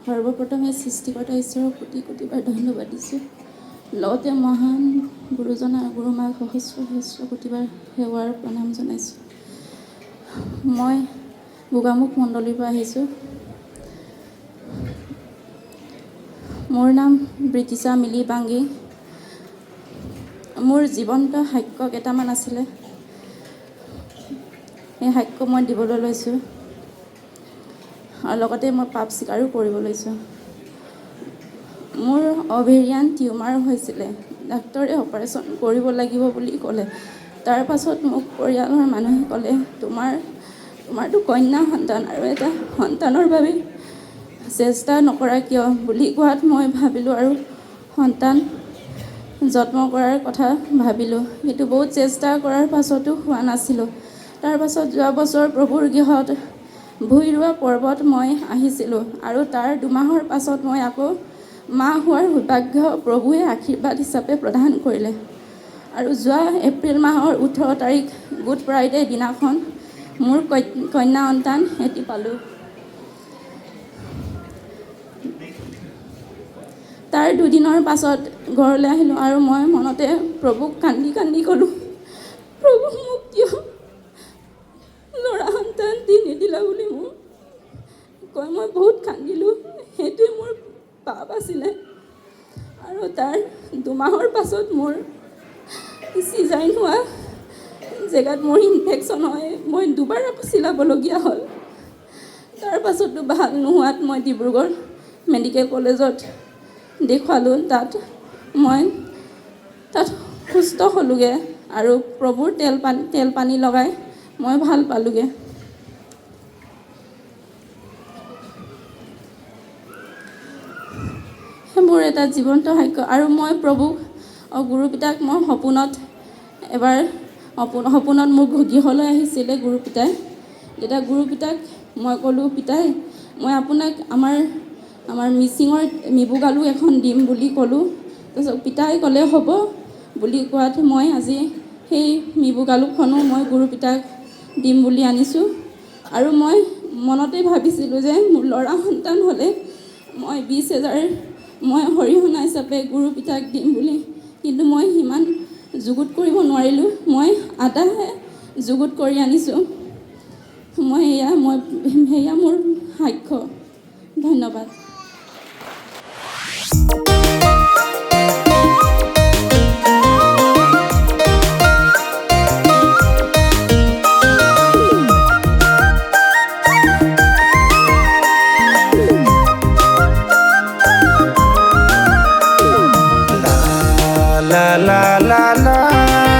সৰ্বপ্ৰথমে সৃষ্টিকৰ্তা ঈশ্বৰৰ কোটি কোটিবাৰ ধন্যবাদ দিছোঁ। লগতে মহান গুৰুজনা গুৰুমাক সহস্ৰ কোটিবাৰ সেৱাৰ প্ৰণাম জনাইছোঁ। মই গোগামুখ মণ্ডলীৰ পৰা আহিছোঁ। মোৰ নাম ব্ৰিটিছা মিলি বাংগী। মোৰ জীৱন্ত সাক্ষ্য কেইটামান আছিলে, সেই সাক্ষ্য মই দিবলৈ লৈছোঁ আৰু লগতে মই পাপ স্বীকাৰো কৰিব লৈছোঁ। মোৰ অভেৰিয়ান টিউমাৰ হৈছিলে, ডাক্তৰে অপাৰেশ্যন কৰিব লাগিব বুলি ক'লে। তাৰ পাছত মোক পৰিয়ালৰ মানুহে ক'লে তোমাৰতো কন্যা সন্তান আৰু এটা সন্তানৰ বাবে চেষ্টা নকৰা কিয় বুলি কোৱাত মই ভাবিলোঁ আৰু সন্তান যত্ন কৰাৰ কথা ভাবিলোঁ, কিন্তু বহুত চেষ্টা কৰাৰ পাছতো হোৱা নাছিলোঁ। তাৰ পাছত যোৱা বছৰ প্ৰভুৰ গৃহত ভূঁই ৰোৱা পৰ্বত মই আহিছিলোঁ আৰু তাৰ দুমাহৰ পাছত মই আকৌ মা হোৱাৰ সৌভাগ্য প্ৰভুৱে আশীৰ্বাদ হিচাপে প্ৰদান কৰিলে। আৰু যোৱা এপ্ৰিল মাহৰ 18 তাৰিখ গুড ফ্ৰাইডে দিনাখন মোৰ কন্যা সন্তান এটি পালোঁ। তাৰ দুদিনৰ পাছত ঘৰলৈ আহিলোঁ আৰু মই মনতে প্ৰভুক কান্দি কান্দি ক'লোঁ, প্ৰভু মোক কিয় ল'ৰা সন্তান দি নিদিলা বুলি মোক কয়। মই বহুত কান্দিলোঁ, সেইটোৱে মোৰ পাপ আছিলে। আৰু তাৰ দুমাহৰ পাছত মোৰ চিজাৰিন হোৱা জেগাত মোৰ ইনফেকশ্যন হয়, মই দুবাৰ আকৌ চিলাবলগীয়া হ'ল। তাৰ পাছতো ভাল নোহোৱাত মই ডিব্ৰুগড় মেডিকেল কলেজত দেখুৱালোঁ। মই তাত সুস্থ হ'লোগৈ আৰু প্ৰভুৰ তেল পানী লগাই মই ভাল পালোগৈ। মোৰ এটা জীৱন্ত সাক্ষ্য। আৰু মই প্ৰভুক গুৰুপিতাক মই সপোনত মোৰ গৃহলৈ আহিছিলে গুৰুপিতাই। তেতিয়া গুৰুপিতাক মই ক'লোঁ, পিতাই মই আপোনাক আমাৰ মিচিঙৰ মিবুগালু এখন দিম বুলি ক'লোঁ। তাৰপিছত পিতাই ক'লে হ'ব বুলি কোৱাত মই আজি সেই মিবুগালুখনো মই গুৰুপিতাক দিম বুলি আনিছোঁ। আৰু মই মনতে ভাবিছিলোঁ যে মোৰ ল'ৰা সন্তান হ'লে মই 20,000 মই হৰিহণা হিচাপে গুৰুপিতাক দিম বুলি, কিন্তু মই সিমান যুগুত কৰিব নোৱাৰিলোঁ। মই আধাহে যুগুত কৰি আনিছোঁ। সেয়া মোৰ সাক্ষ্য। ধন্যবাদ। La la la la